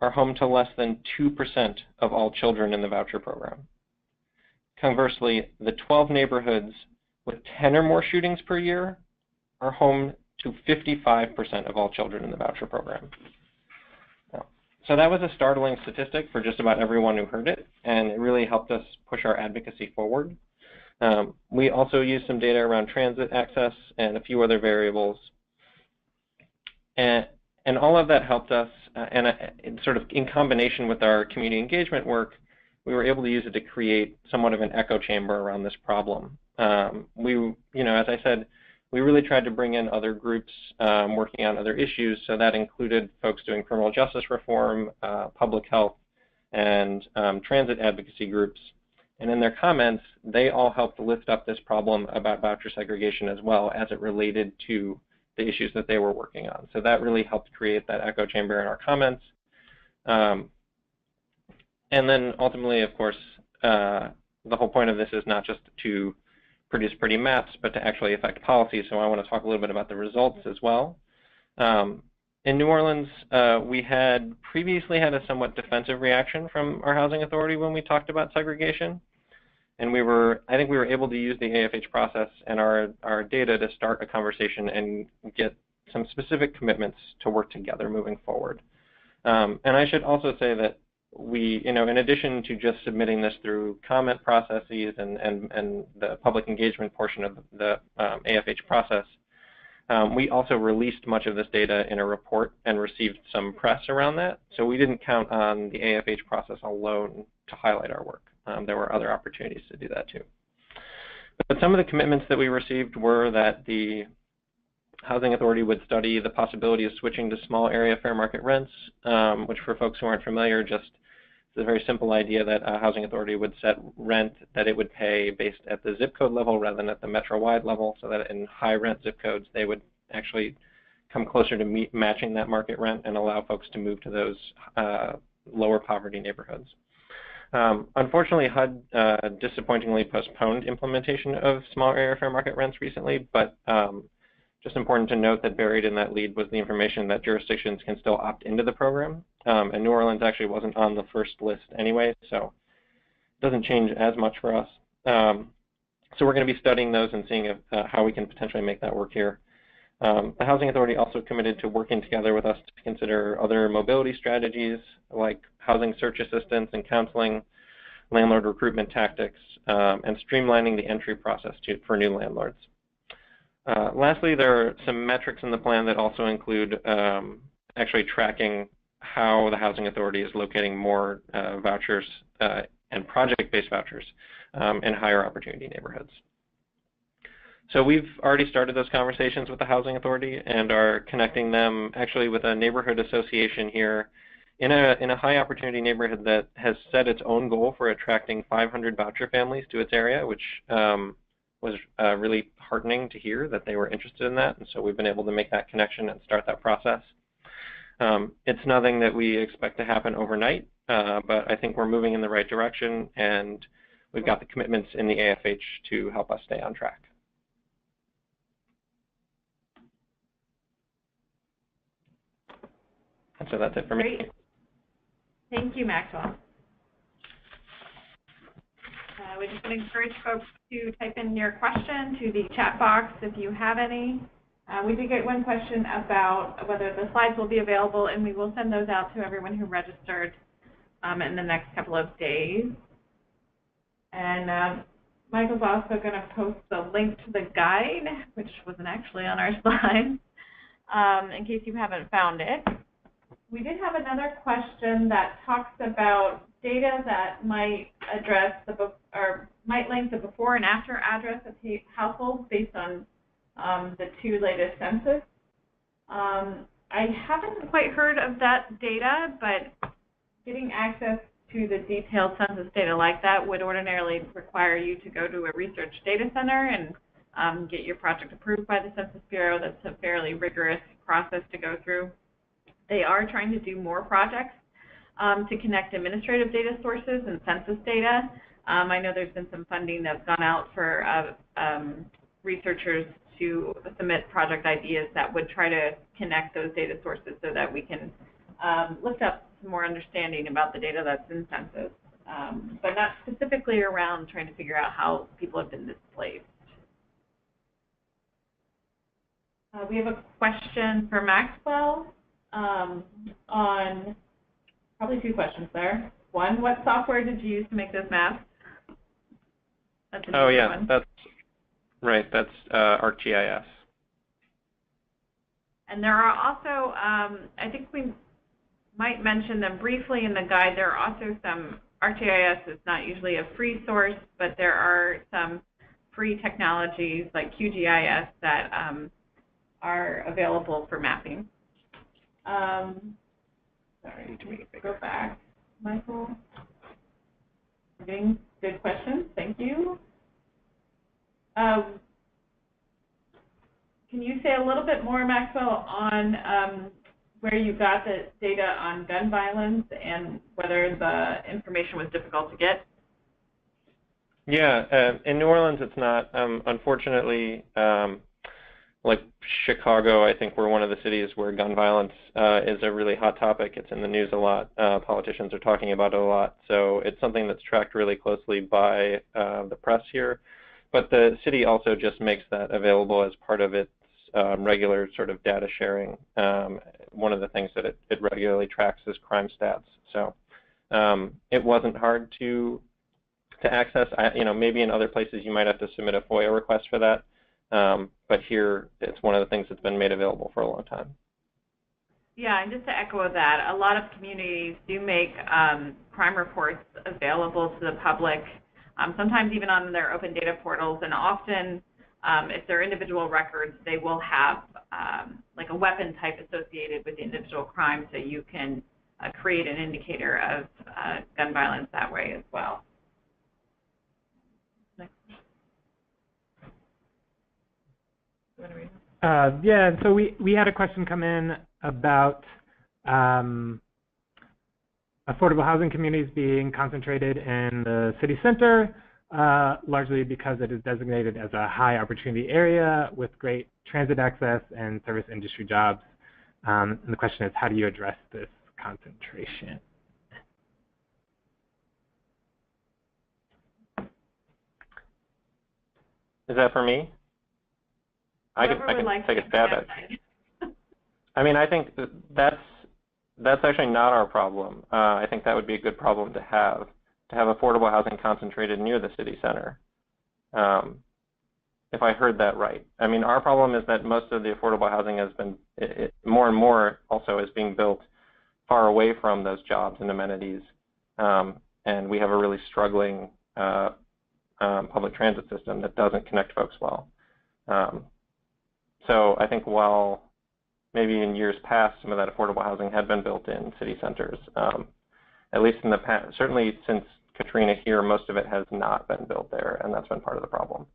are home to less than 2% of all children in the voucher program. Conversely, the 12 neighborhoods with 10 or more shootings per year are home to 55% of all children in the voucher program. So that was a startling statistic for just about everyone who heard it, and it really helped us push our advocacy forward. We also used some data around transit access and a few other variables. And all of that helped us, and sort of in combination with our community engagement work, we were able to use it to create somewhat of an echo chamber around this problem. As I said, we really tried to bring in other groups working on other issues, so that included folks doing criminal justice reform, public health, and transit advocacy groups. And in their comments, they all helped lift up this problem about voucher segregation as well as it related to the issues that they were working on. So that really helped create that echo chamber in our comments. And then ultimately, of course, the whole point of this is not just to produce pretty maps, but to actually affect policy. So I want to talk a little bit about the results as well. In New Orleans, we had previously had a somewhat defensive reaction from our housing authority when we talked about segregation. And I think we were able to use the AFH process and our data to start a conversation and get some specific commitments to work together moving forward. And I should also say that we, in addition to just submitting this through comment processes and the public engagement portion of the AFH process, we also released much of this data in a report and received some press around that. So we didn't count on the AFH process alone to highlight our work. There were other opportunities to do that too. But some of the commitments that we received were that the Housing Authority would study the possibility of switching to small area fair market rents, which for folks who aren't familiar, just is a very simple idea that a Housing Authority would set rent that it would pay based at the zip code level rather than at the metro-wide level, so that in high rent zip codes, they would actually come closer to matching that market rent and allow folks to move to those lower poverty neighborhoods. Unfortunately, HUD disappointingly postponed implementation of small area fair market rents recently, but just important to note that buried in that lead was the information that jurisdictions can still opt into the program. And New Orleans actually wasn't on the first list anyway, so it doesn't change as much for us. So we're going to be studying those and seeing how we can potentially make that work here. The Housing Authority also committed to working together with us to consider other mobility strategies like housing search assistance and counseling, landlord recruitment tactics, and streamlining the entry process for new landlords. Lastly, there are some metrics in the plan that also include actually tracking how the Housing Authority is locating more vouchers and project-based vouchers in higher opportunity neighborhoods. So we've already started those conversations with the Housing Authority and are connecting them actually with a neighborhood association here in a high opportunity neighborhood that has set its own goal for attracting 500 voucher families to its area, which was really heartening to hear that they were interested in that. And so we've been able to make that connection and start that process. It's nothing that we expect to happen overnight, but I think we're moving in the right direction, and we've got the commitments in the AFH to help us stay on track. And so that's it for me. Great. Thank you, Maxwell. We just want to encourage folks to type in your question to the chat box if you have any. We did get one question about whether the slides will be available, and we will send those out to everyone who registered in the next couple of days. And Michael's also going to post the link to the guide, which wasn't actually on our slides, in case you haven't found it. We did have another question that talks about data that might address might link the before and after address of households based on the two latest census. I haven't quite heard of that data, but getting access to the detailed census data like that would ordinarily require you to go to a research data center and get your project approved by the Census Bureau. That's a fairly rigorous process to go through. They are trying to do more projects to connect administrative data sources and census data. I know there's been some funding that's gone out for researchers to submit project ideas that would try to connect those data sources so that we can lift up some more understanding about the data that's in census, but not specifically around trying to figure out how people have been displaced. We have a question for Maxwell on probably two questions there. One, what software did you use to make this map? Oh yeah, that's right. That's ArcGIS. And there are also, I think we might mention them briefly in the guide. There are also some, ArcGIS is not usually a free source, but there are some free technologies like QGIS that are available for mapping. Sorry, go back, Michael. We're getting good questions, thank you. Can you say a little bit more, Maxwell, on where you got the data on gun violence and whether the information was difficult to get? Yeah, in New Orleans, it's not. Unfortunately, like Chicago, I think we're one of the cities where gun violence is a really hot topic. It's in the news a lot. Politicians are talking about it a lot. So it's something that's tracked really closely by the press here. But the city also just makes that available as part of its regular sort of data sharing. One of the things that it regularly tracks is crime stats. So it wasn't hard to access. Maybe in other places you might have to submit a FOIA request for that. But here, it's one of the things that's been made available for a long time. Yeah, and just to echo that, a lot of communities do make crime reports available to the public, sometimes even on their open data portals, and often, if they're individual records, they will have like a weapon type associated with the individual crime, so you can create an indicator of gun violence that way as well. Next. Yeah, and so we had a question come in about affordable housing communities being concentrated in the city center, largely because it is designated as a high opportunity area with great transit access and service industry jobs. And the question is, how do you address this concentration? Is that for me? I can take a stab at it. I mean, I think that's actually not our problem. I think that would be a good problem to have affordable housing concentrated near the city center, if I heard that right. I mean, our problem is that most of the affordable housing has been, more and more also is being built far away from those jobs and amenities, and we have a really struggling public transit system that doesn't connect folks well. So I think while maybe in years past some of that affordable housing had been built in city centers, at least in the past, certainly since Katrina here, most of it has not been built there, and that's been part of the problem.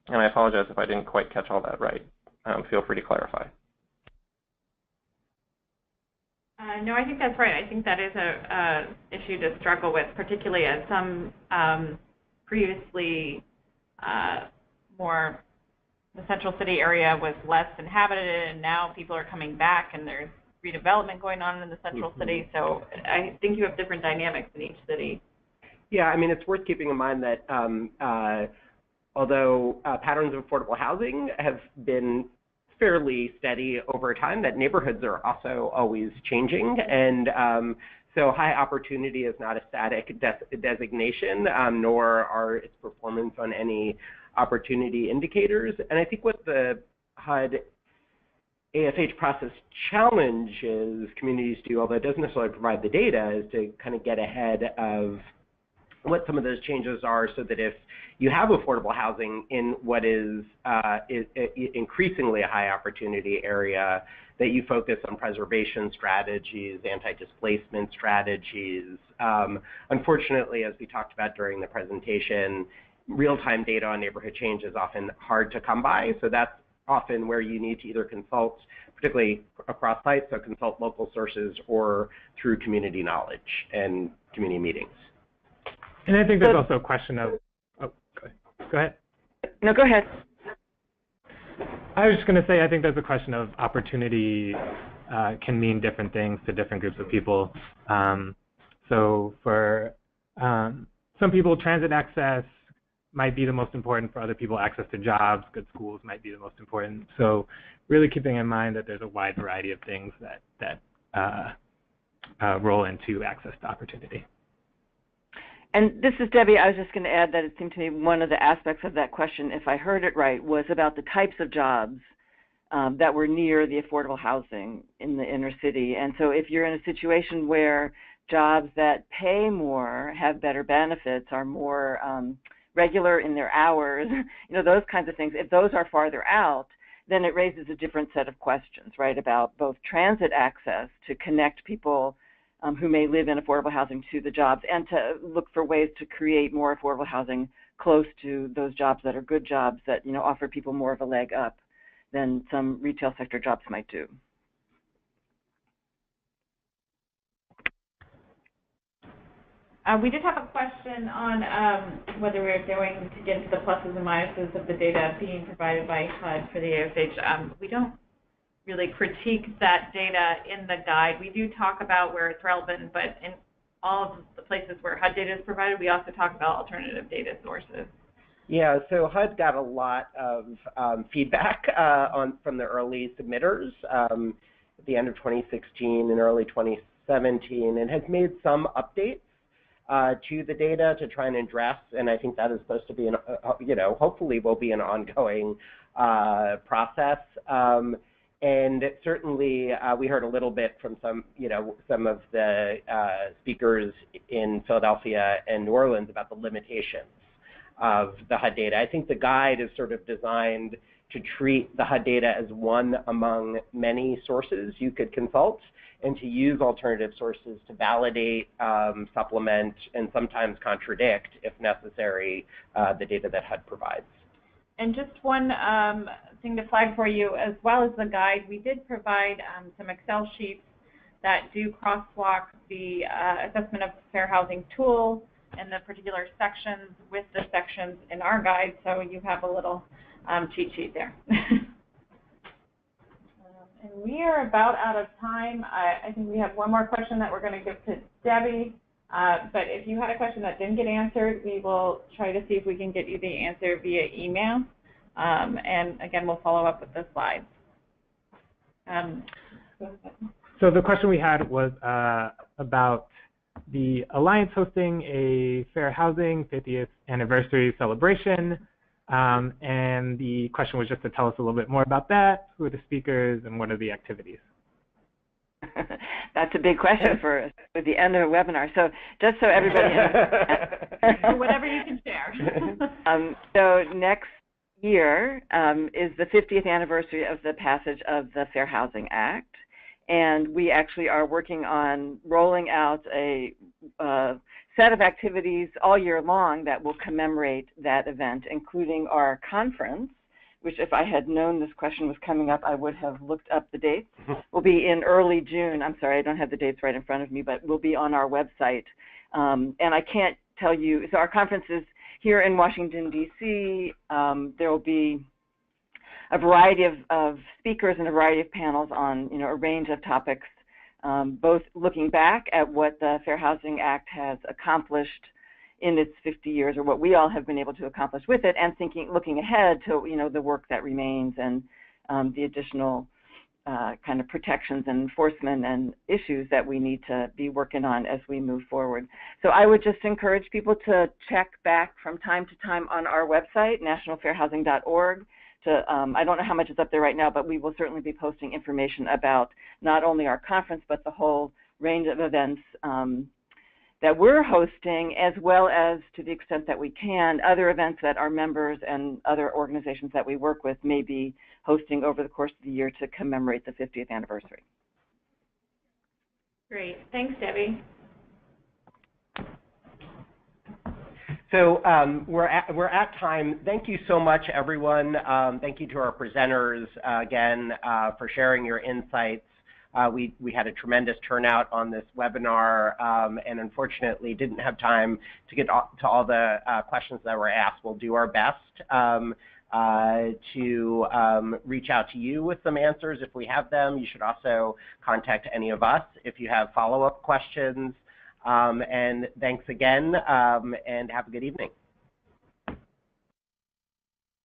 And I apologize if I didn't quite catch all that right. Feel free to clarify. No, I think that's right. I think that is a issue to struggle with, particularly as some previously more, the central city area was less inhabited, and now people are coming back and there's redevelopment going on in the central city. So I think you have different dynamics in each city. Yeah, I mean, it's worth keeping in mind that although patterns of affordable housing have been fairly steady over time, that neighborhoods are also always changing. And so high opportunity is not a static designation, nor are its performance on any opportunity indicators. And I think what the HUD AFH process challenges communities do, although it doesn't necessarily provide the data, is to kind of get ahead of what some of those changes are, so that if you have affordable housing in what is increasingly a high opportunity area, that you focus on preservation strategies, anti-displacement strategies. Unfortunately, as we talked about during the presentation, real-time data on neighborhood change is often hard to come by, so that's often where you need to either consult, particularly across sites, so consult local sources, or through community knowledge and community meetings. And I think there's also a question of, oh, go ahead. No, go ahead. I was just going to say, I think there's a question of opportunity can mean different things to different groups of people. So for some people, transit access might be the most important. For other people, access to jobs, good schools might be the most important. So really keeping in mind that there's a wide variety of things that roll into access to opportunity. And this is Debbie. I was just going to add that it seemed to me one of the aspects of that question, if I heard it right, was about the types of jobs that were near the affordable housing in the inner city. And so if you're in a situation where jobs that pay more, have better benefits, are more regular in their hours, those kinds of things, if those are farther out, then it raises a different set of questions, right, about both transit access to connect people who may live in affordable housing to the jobs, and to look for ways to create more affordable housing close to those jobs that are good jobs that offer people more of a leg up than some retail sector jobs might do. We did have a question on whether we're going to get into the pluses and minuses of the data being provided by HUD for the AOSH. We don't really critique that data in the guide. We do talk about where it's relevant, but in all of the places where HUD data is provided, we also talk about alternative data sources. Yeah, so HUD got a lot of feedback from the early submitters at the end of 2016 and early 2017, and has made some updates to the data to try and address, and I think that is supposed to be, hopefully will be an ongoing process. And certainly, we heard a little bit from some of the speakers in Philadelphia and New Orleans about the limitations of the HUD data. I think the guide is sort of designed to treat the HUD data as one among many sources you could consult, and to use alternative sources to validate, supplement, and sometimes contradict, if necessary, the data that HUD provides. And just one thing to flag for you, as well as the guide, we did provide some Excel sheets that do crosswalk the assessment of fair housing tool and the particular sections with the sections in our guide, so you have a little cheat sheet there. And we are about out of time. I think we have one more question that we're going to give to Debbie. But if you had a question that didn't get answered, we will try to see if we can get you the answer via email. And again, we'll follow up with the slides. So the question we had was about the Alliance hosting a Fair Housing 50th anniversary celebration. And the question was just to tell us a little bit more about that, who are the speakers, and what are the activities? That's a big question for the end of a webinar. So just so everybody knows. Whatever you can share. So next year is the 50th anniversary of the passage of the Fair Housing Act. And we actually are working on rolling out a set of activities all year long that will commemorate that event, including our conference, which if I had known this question was coming up, I would have looked up the dates. Will be in early June. I'm sorry, I don't have the dates right in front of me, but will be on our website. And I can't tell you, so our conference is here in Washington, D.C. There will be a variety of speakers and a variety of panels on a range of topics, both looking back at what the Fair Housing Act has accomplished in its 50 years, or what we all have been able to accomplish with it, and looking ahead to the work that remains and the additional kind of protections and enforcement and issues that we need to be working on as we move forward. So I would just encourage people to check back from time to time on our website, nationalfairhousing.org. I don't know how much is up there right now, but we will certainly be posting information about not only our conference, but the whole range of events that we're hosting, as well as, to the extent that we can, other events that our members and other organizations that we work with may be hosting over the course of the year to commemorate the 50th anniversary. Great. Thanks, Debbie. So we're at time. Thank you so much, everyone. Thank you to our presenters again for sharing your insights. We had a tremendous turnout on this webinar, and unfortunately didn't have time to get to all the questions that were asked. We'll do our best to reach out to you with some answers if we have them. You should also contact any of us if you have follow-up questions. And thanks again, and have a good evening.